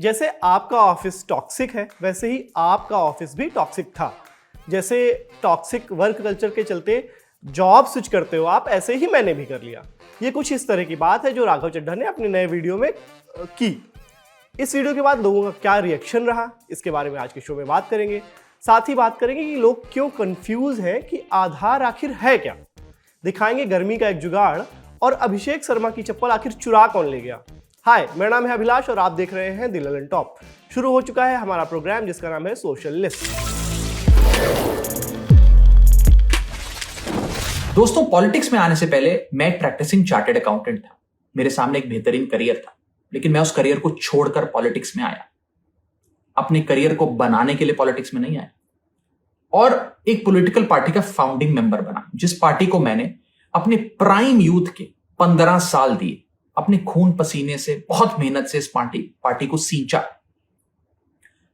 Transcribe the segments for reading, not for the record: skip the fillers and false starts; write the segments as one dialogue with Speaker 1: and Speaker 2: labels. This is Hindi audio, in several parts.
Speaker 1: जैसे आपका ऑफिस टॉक्सिक है, वैसे ही आपका ऑफिस भी टॉक्सिक था। जैसे टॉक्सिक वर्क कल्चर के चलते जॉब स्विच करते हो आप, ऐसे ही मैंने भी कर लिया। ये कुछ इस तरह की बात है जो राघव चड्ढा ने अपने नए वीडियो में की। इस वीडियो के बाद लोगों का क्या रिएक्शन रहा, इसके बारे में आज के शो में बात करेंगे। साथ ही बात करेंगे कि लोग क्यों कंफ्यूज हैं कि आधार आखिर है क्या। दिखाएंगे गर्मी का एक जुगाड़ और अभिषेक शर्मा की चप्पल आखिर चुरा कौन ले गया। हाय, मेरा नाम है अभिलाष और आप देख रहे हैं द ललन टॉप। शुरू हो चुका है हमारा प्रोग्राम जिसका नाम है सोशल लिस्ट।
Speaker 2: दोस्तों, पॉलिटिक्स में आने से पहले मैं एक प्रैक्टिसिंग चार्टर्ड अकाउंटेंट था। मेरे सामने एक बेहतरीन करियर था, लेकिन मैं उस करियर को छोड़कर पॉलिटिक्स में आया। अपने करियर को बनाने के लिए पॉलिटिक्स में नहीं आया और एक पॉलिटिकल पार्टी का फाउंडिंग मेंबर बना, जिस पार्टी को मैंने अपने प्राइम यूथ के 15 साल दिए, अपने खून पसीने से, बहुत मेहनत से इस पार्टी को सींचा।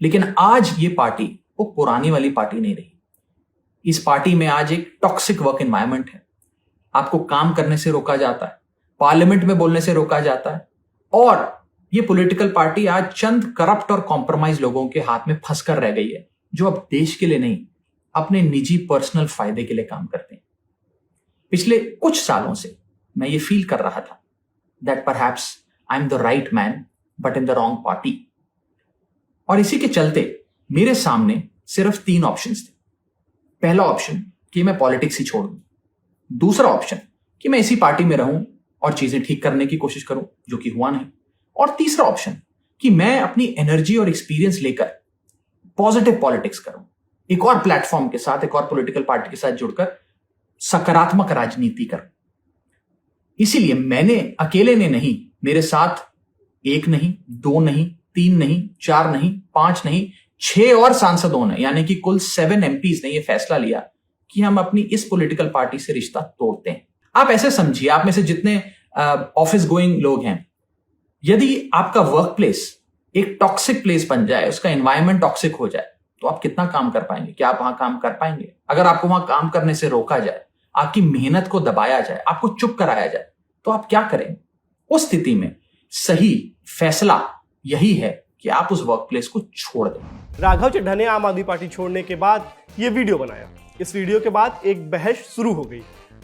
Speaker 2: लेकिन आज ये पार्टी वो पुरानी वाली पार्टी नहीं रही। इस पार्टी में आज एक टॉक्सिक वर्क एनवायरनमेंट है। आपको काम करने से रोका जाता है, पार्लियामेंट में बोलने से रोका जाता है और ये पॉलिटिकल पार्टी आज चंद करप्ट और कॉम्प्रोमाइज लोगों के हाथ में फंसकर रह गई है, जो अब देश के लिए नहीं, अपने निजी पर्सनल फायदे के लिए काम करते हैं। पिछले कुछ सालों से मैं ये फील कर रहा था that perhaps I'm the right man but in the wrong party। और इसी के चलते मेरे सामने सिर्फ 3 ऑप्शंस थे। पहला ऑप्शन कि मैं पॉलिटिक्स ही छोड़ दूं, दूसरा ऑप्शन कि मैं इसी पार्टी में रहूं और चीजें ठीक करने की कोशिश करूं, जो कि हुआ नहीं, और तीसरा ऑप्शन कि मैं अपनी एनर्जी और एक्सपीरियंस लेकर पॉजिटिव पॉलिटिक्स करूं, एक और प्लेटफॉर्म के साथ, एक और पॉलिटिकल पार्टी के साथ जुड़कर सकारात्मक राजनीति करूं। इसीलिए मैंने अकेले ने नहीं, मेरे साथ 1 नहीं, 2 नहीं, 3 नहीं, 4 नहीं, 5 नहीं, 6 और सांसदों ने, यानी कि कुल 7 MPs ने यह फैसला लिया कि हम अपनी इस पॉलिटिकल पार्टी से रिश्ता तोड़ते हैं। आप ऐसे समझिए, आप में से जितने ऑफिस गोइंग लोग हैं, यदि आपका वर्क प्लेस एक टॉक्सिक प्लेस बन जाए, उसका एनवायरनमेंट टॉक्सिक हो जाए, तो आप कितना काम कर पाएंगे? क्या आप वहां काम कर पाएंगे? अगर आपको वहां काम करने से रोका जाए, आपकी मेहनत को दबाया जाए, आपको चुप कराया जाए, तो आप क्या करेंगे? उस स्थिति में सही फैसला यही है कि आप उस वर्क प्लेस को छोड़ दें।
Speaker 1: राघव चड्ढा ने आम आदमी पार्टी छोड़ने के बाद ये वीडियो बनाया। इस वीडियो के बाद एक बहस शुरू हो गई।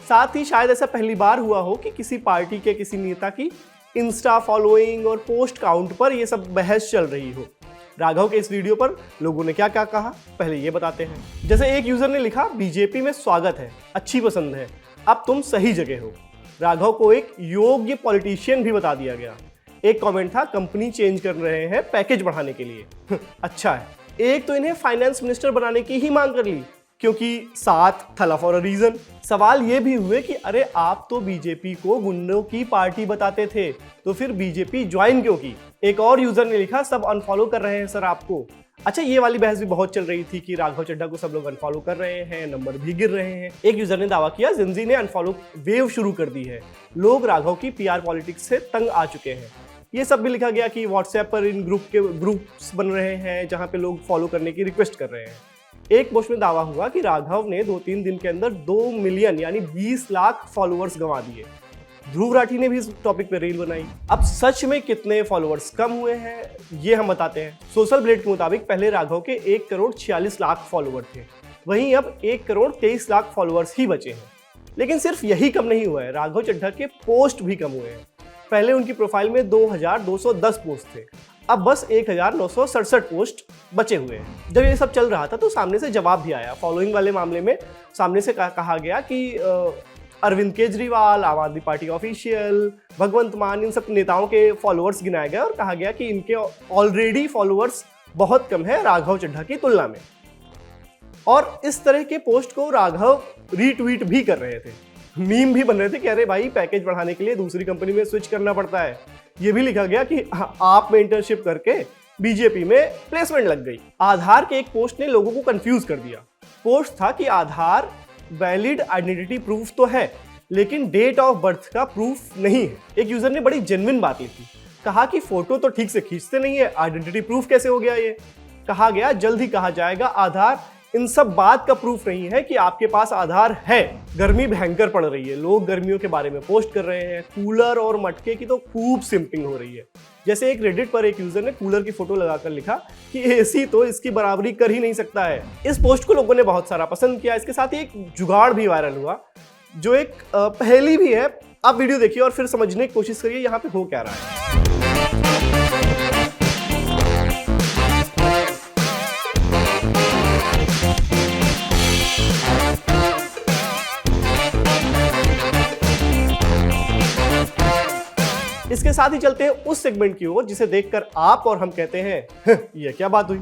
Speaker 1: साथ ही शायद ऐसा पहली बार हुआ हो कि किसी पार्टी के किसी नेता की इंस्टा फॉलोइंग और पोस्ट काउंट पर यह सब बहस चल रही हो। राघव के इस वीडियो पर लोगों ने क्या क्या कहा, पहले ये बताते हैं। जैसे एक यूजर ने लिखा, बीजेपी में स्वागत है, अच्छी पसंद है, अब तुम सही जगह हो। राघव को एक योग्य पॉलिटिशियन भी बता दिया गया। एक कमेंट था, कंपनी चेंज कर रहे हैं पैकेज बढ़ाने के लिए। अच्छा है। एक तो इन्हें फाइनेंस मिनिस्टर बनाने की ही मांग कर ली, क्योंकि साथ थला फॉर अ रीजन। सवाल ये भी हुए कि अरे आप तो बीजेपी को गुंडों की पार्टी बताते थे, तो फिर बीजेपी ज्वाइन क्यों की। एक और यूजर ने लिखा, सब अनफॉलो कर रहे हैं सर आपको। अच्छा, ये वाली बहस भी बहुत चल रही थी कि राघव चड्ढा को सब लोग अनफॉलो कर रहे हैं, नंबर भी गिर रहे हैं। एक यूजर ने दावा किया, जिंजी ने अनफॉलो वेव शुरू कर दी है, लोग राघव की पीआर पॉलिटिक्स से तंग आ चुके हैं। ये सब भी लिखा गया कि व्हाट्सएप पर इन ग्रुप्स बन रहे हैं जहां पे लोग फॉलो करने की रिक्वेस्ट कर रहे हैं। एक पोस्ट में दावा हुआ कि राघव ने 2-3 दिन के अंदर 2 मिलियन यानी 20 लाख फॉलोअर्स गंवा दिए। ध्रुव राठी ने भी इस टॉपिक पे रील बनाई। अब सच में कितने फॉलोअर्स कम हुए हैं ये हम बताते हैं। सोशल ब्लेड के मुताबिक पहले राघव के 1 करोड़ 46 लाख फॉलोअर थे, वहीं अब 1 करोड़ 23 लाख फॉलोअर्स ही बचे हैं। लेकिन सिर्फ यही कम नहीं हुआ है, राघव चड्ढा के पोस्ट भी कम हुए हैं। पहले उनकी प्रोफाइल में 2210 पोस्ट थे, अब बस 1967 पोस्ट बचे हुए हैं। जब ये सब चल रहा था तो सामने से जवाब भी आया। फॉलोइंग वाले मामले में सामने से कहा गया कि अरविंद केजरीवाल, आम आदमी पार्टी ऑफिशियल, भगवंत मान, इन सब नेताओं के फॉलोअर्स गिनाए गए और कहा गया कि इनके ऑलरेडी फॉलोअर्स बहुत कम है राघव चड्ढा की तुलना में। और इस तरह के पोस्ट को राघव रीट्वीट भी कर रहे थे, मीम भी बन रहे थे कि अरे भाई, पैकेज बढ़ाने के लिए दूसरी कंपनी में स्विच करना पड़ता है। ये भी लिखा गया कि आप में इंटर्नशिप करके बीजेपी में प्लेसमेंट लग गई। आधार के एक पोस्ट ने लोगों को कंफ्यूज कर दिया। पोस्ट था कि आधार वैलिड आइडेंटिटी प्रूफ तो है, लेकिन डेट ऑफ बर्थ का प्रूफ नहीं है। एक यूजर ने बड़ी जेन्युइन बात लिखी, कहा कि फोटो तो ठीक से खींचते नहीं है, आइडेंटिटी प्रूफ कैसे हो गया ये। कहा गया, जल्द ही कहा जाएगा आधार इन सब बात का प्रूफ नहीं है कि आपके पास आधार है। गर्मी भयंकर पड़ रही है, लोग गर्मियों के बारे में पोस्ट कर रहे हैं, कूलर और मटके की तो खूब सिंपिंग हो रही है। जैसे एक रेडिट पर एक यूजर ने कूलर की फोटो लगाकर लिखा कि एसी तो इसकी बराबरी कर ही नहीं सकता है। इस पोस्ट को लोगों ने बहुत सारा पसंद किया। इसके साथ ही एक जुगाड़ भी वायरल हुआ जो एक पहेली भी है। आप वीडियो देखिए और फिर समझने की कोशिश करिए यहाँ पे हो क्या रहा है। इसके साथ ही चलते हैं उस सेगमेंट की ओर जिसे देखकर आप और हम कहते हैं ये क्या बात हुई।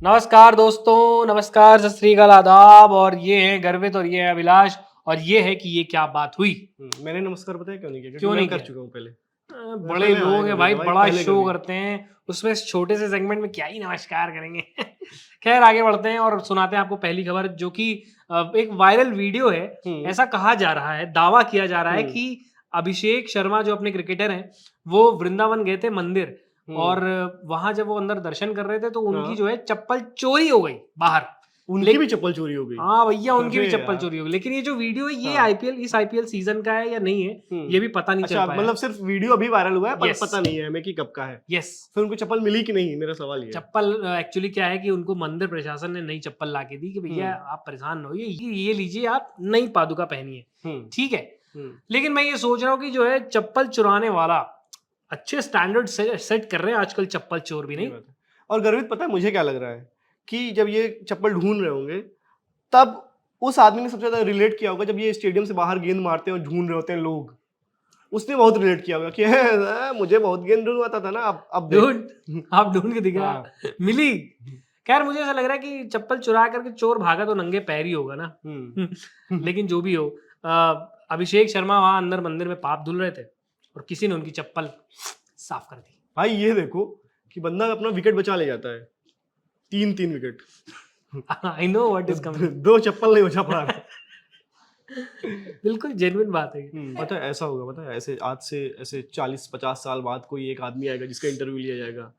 Speaker 3: नमस्कार दोस्तों, नमस्कार, सत श्री अकाल, आदाब। और ये है गर्वित और ये है अभिलाष और ये है कि ये क्या बात हुई।
Speaker 1: मैंने नमस्कार बताया क्यों नहीं किया?
Speaker 3: क्यों नहीं
Speaker 1: कर चुका हूँ पहले।
Speaker 3: बड़े लोग हैं भाई, बड़ा शो करते हैं, उसमें छोटे से सेगमेंट में क्या ही नमस्कार करेंगे। खैर आगे बढ़ते हैं और सुनाते हैं आपको पहली खबर, जो कि एक वायरल वीडियो है। ऐसा कहा जा रहा है, दावा किया जा रहा है कि अभिषेक शर्मा जो अपने क्रिकेटर हैं वो वृंदावन गए थे मंदिर, और वहां जब वो अंदर दर्शन कर रहे थे तो उनकी जो है चप्पल चोरी हो गई बाहर।
Speaker 1: उनकी भी चप्पल चोरी हो गई।
Speaker 3: हाँ भैया, उनकी भी चप्पल चोरी हो गई। लेकिन ये जो वीडियो है ये इस आईपीएल सीजन का है या नहीं है ये भी पता नहीं चल पाया।
Speaker 1: मतलब सिर्फ वीडियो अभी वायरल हुआ है पर पता नहीं है हमें कि कब का है।
Speaker 3: यस,
Speaker 1: फिर उनको चप्पल मिली कि नहीं, मेरा सवाल ये।
Speaker 3: चप्पल एक्चुअली क्या है कि उनको मंदिर प्रशासन ने नई चप्पल ला के दी कि भैया आप परेशान न होइए, ये लीजिए, आप नई पादुका पहनिए, ठीक है। लेकिन मैं ये सोच रहा हूँ कि जो है चप्पल चुराने वाला अच्छे स्टैंडर्ड सेट कर रहे हैं आजकल चप्पल चोर भी नहीं।
Speaker 1: और गर्वित पता है मुझे क्या लग रहा है कि जब ये चप्पल ढूंढ रहे होंगे तब उस आदमी ने सबसे ज्यादा रिलेट किया होगा। जब ये स्टेडियम से बाहर गेंद मारते हैं और ढूंढ रहे होते हैं लोग, उसने बहुत रिलेट किया होगा कि मुझे बहुत गेंद ढूंढवाता था ना, अब
Speaker 3: आप ढूंढ के दिखा मिली। खैर मुझे ऐसा लग रहा है कि चप्पल चुरा करके चोर भागा तो नंगे पैर ही होगा ना। लेकिन जो भी हो, अभिषेक शर्मा वहां अंदर मंदिर में पाप धुल रहे थे और किसी ने उनकी चप्पल साफ कर दी। भाई
Speaker 1: ये देखो कि बंदा अपना विकेट बचा ले जाता है, 3 wicket.
Speaker 3: I know what is coming.
Speaker 1: 2 चप्पल नहीं बचा पड़ा।
Speaker 3: बिल्कुल जेन्युइन बात है।
Speaker 1: पता है ऐसा होगा, पता है ऐसे आज से ऐसे 40-50 साल बाद कोई एक आदमी आएगा जिसका इंटरव्यू लिया जाएगा।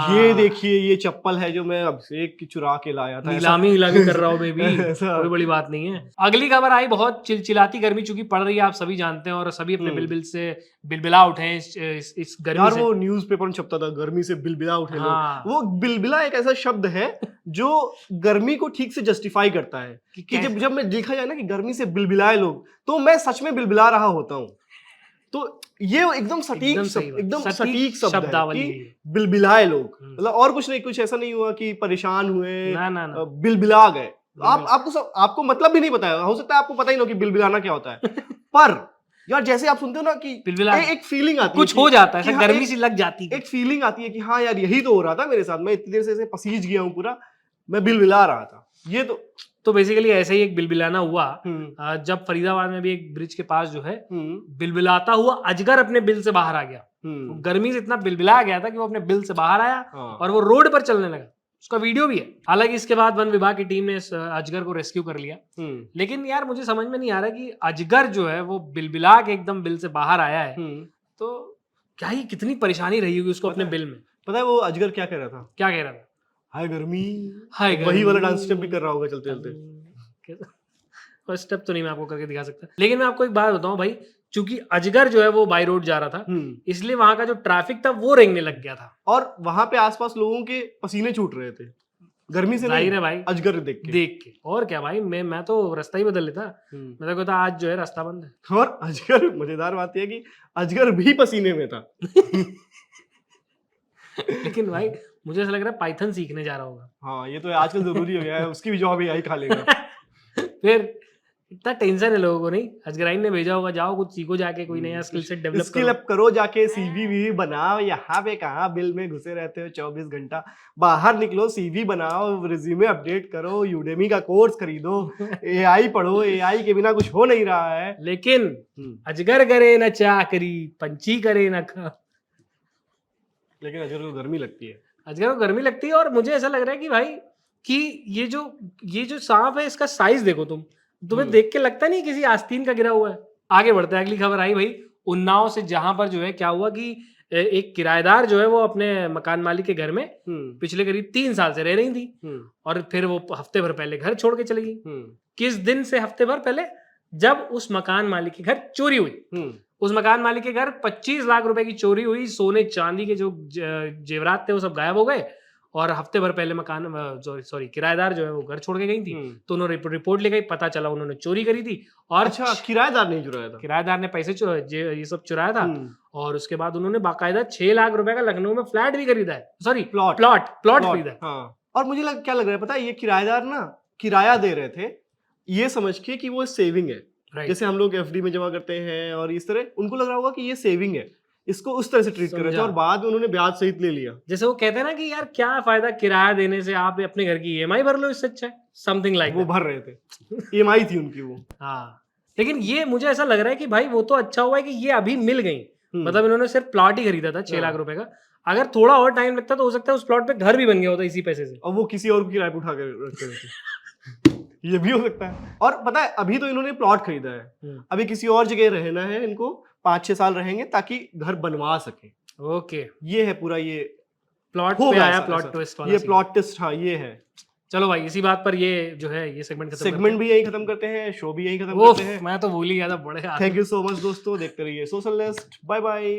Speaker 1: ये देखिए ये चप्पल है जो मैं अभिषेक की चुरा के लाया था।
Speaker 3: नीलामी कर रहा हूँ बेबी। कोई बड़ी बात नहीं है। अगली खबर आई, बहुत चिलचिलाती गर्मी चूंकि पड़ रही है, आप सभी जानते हैं, और सभी अपने बिलबिल से बिलबिला उठे इस गर्मी से।
Speaker 1: वो न्यूज़पेपर में छपता था गर्मी से बिलबिला उठे लोग। वो बिलबिला एक ऐसा शब्द है जो गर्मी को ठीक से जस्टिफाई करता है कि जब मैं देखा जाए ना कि गर्मी से बिलबिलाए लोग, तो मैं सच में बिलबिला रहा होता हूँ। तो ये एकदम सटीक शब्द है कि बिलबिलाए लोग, मतलब और कुछ नहीं, कुछ ऐसा नहीं हुआ कि परेशान हुए, ना। बिलबिला गए। आपको मतलब भी नहीं पता है, हो सकता है आपको पता ही ना कि बिलबिलाना क्या होता है। पर यार जैसे आप सुनते हो ना कि एक फीलिंग आती है,
Speaker 3: कुछ हो जाता है, गर्मी सी लग जाती है,
Speaker 1: एक फीलिंग आती है कि हाँ यार यही तो हो रहा था मेरे साथ, मैं इतनी देर से पसीज गया हूँ पूरा, मैं बिलबिला रहा था। ये
Speaker 3: तो बेसिकली ऐसे ही एक बिलबिलाना हुआ जब फरीदाबाद में भी एक ब्रिज के पास जो है बिलबिलाता हुआ अजगर अपने बिल से बाहर आ गया। गर्मी से इतना बिलबिला गया था कि वो अपने बिल से बाहर आया और वो रोड पर चलने लगा। उसका वीडियो भी है। हालांकि इसके बाद वन विभाग की टीम ने इस अजगर को रेस्क्यू कर लिया। लेकिन यार मुझे समझ में नहीं आ रहा कि अजगर जो है वो बिलबिला के एकदम बिल से बाहर आया है, तो क्या ही कितनी परेशानी रही होगी उसको अपने बिल में।
Speaker 1: पता है वो अजगर क्या कह रहा था?
Speaker 3: क्या कह रहा था?
Speaker 1: हाय गर्मी, वही वाला डांस स्टेप भी कर रहा होगा चलते चलते।
Speaker 3: स्टेप तो नहीं मैं आपको करके दिखा सकता, लेकिन मैं आपको एक बात बताऊं भाई, चूंकि अजगर जो है वो बाई रोड जा रहा था, इसलिए वहां का जो ट्रैफिक था वो रेंगने लग गया था, और
Speaker 1: वहां पे आसपास लोगों के पसीने छूट रहे थे गर्मी से।
Speaker 3: जाहिर है भाई,
Speaker 1: अजगर देख के।
Speaker 3: और क्या भाई, मैं तो रास्ता ही बदल लेता। मैं तो कहता आज जो है रास्ता बंद है।
Speaker 1: और अजगर, मजेदार बात यह है कि अजगर भी पसीने में था।
Speaker 3: लेकिन भाई मुझे ऐसा लग रहा है पाइथन सीखने जा रहा होगा।
Speaker 1: हाँ ये तो आजकल जरूरी हो गया है, उसकी भी जॉब यही खा लेगा।
Speaker 3: फिर इतना टेंशन है लोगों को नहीं, अजगराइन ने भेजा होगा जाओ कुछ सीखो जाके, कोई नया स्किल सेट डेवलप
Speaker 1: करो जाके, सीवी भी बनाओ। यहाँ पे कहाँ बिल में घुसे रहते हो 24 घंटा, बाहर निकलो, सीवी बनाओ, रिज्यूमे अपडेट करो, यूडेमी का कोर्स खरीदो, एआई पढ़ो, एआई के बिना कुछ हो नहीं रहा है।
Speaker 3: लेकिन अजगर करे न चाकरी, पंछी करे न खा।
Speaker 1: लेकिन अजगर को गर्मी लगती है,
Speaker 3: अजगर को गर्मी लगती है। और मुझे ऐसा लग रहा है कि भाई कि ये जो सांप है इसका साइज देखो, तुम्हें देख के लगता नहीं किसी आस्तीन का गिरा हुआ है। आगे बढ़ते हैं, अगली खबर आई भाई उन्नाव से, जहां पर जो है क्या हुआ कि एक किराएदार जो है वो अपने मकान मालिक के घर में पिछले करीब 3 साल से रह रही थी और फिर वो हफ्ते भर पहले घर छोड़ के चली गई। किस दिन से हफ्ते भर पहले? जब उस मकान मालिक के घर चोरी हुई। उस मकान मालिक के घर 25 लाख रुपए की चोरी हुई, सोने चांदी के जो जेवरात थे वो सब गायब हो गए और हफ्ते भर पहले किराएदार जो है वो घर छोड़ के गई थी। तो उन्होंने रिपोर्ट ले गई, पता चला उन्होंने चोरी करी थी। और
Speaker 1: अच्छा, किराएदार नहीं चुराया था?
Speaker 3: किराएदार ने पैसे ये सब चुराया था। और उसके बाद उन्होंने बाकायदा 6 लाख रुपए का लखनऊ में फ्लैट भी खरीदा है, सॉरी प्लॉट खरीदा है।
Speaker 1: हाँ। और मुझे क्या लग रहा है पता है, ये किराएदार ना किराया दे रहे थे ये समझ के कि वो सेविंग है। जैसे हम लोग एफडी में जमा करते हैं और इस तरह उनको लग रहा होगा कि ये सेविंग है, इसको उस तरह से ट्रीट कर रहे थे और बाद में उन्होंने ब्याज सहित ले लिया।
Speaker 3: जैसे वो कहते हैं ना कि यार क्या फायदा किराया देने से, आप अपने घर की ईएमआई भर लो, इससे अच्छा है समथिंग लाइक।
Speaker 1: वो भर रहे थे, ईएमआई थी उनकी वो।
Speaker 3: हाँ, लेकिन ये मुझे ऐसा लग रहा है कि भाई वो तो अच्छा हुआ है कि ये अभी मिल गई। मतलब इन्होंने सिर्फ प्लॉट ही खरीदा था 6 लाख रुपए का। अगर थोड़ा और टाइम लगता तो हो सकता है उस प्लॉट पे घर भी बन गया होता इसी पैसे से,
Speaker 1: और वो किसी और को किराए पे उठा के रखते रहते। ये भी हो सकता है। और पता है अभी तो इन्होंने प्लॉट खरीदा है, अभी किसी और जगह रहना है इनको, 5-6 साल रहेंगे ताकि घर बनवा सके।
Speaker 3: ओके,
Speaker 1: ये है पूरा, ये
Speaker 3: प्लॉट पे आया प्लॉट ट्विस्ट वाला।
Speaker 1: ये प्लॉट ट्विस्ट, हाँ ये है।
Speaker 3: चलो भाई, इसी बात पर ये जो है ये सेगमेंट
Speaker 1: भी यही खत्म करते हैं, शो भी यही खत्म करते हैं।
Speaker 3: मैं तो भूल ही गया था। बड़े
Speaker 1: थैंक यू सो मच दोस्तों, देखते रहिए सोशल लिस्ट। Bye bye.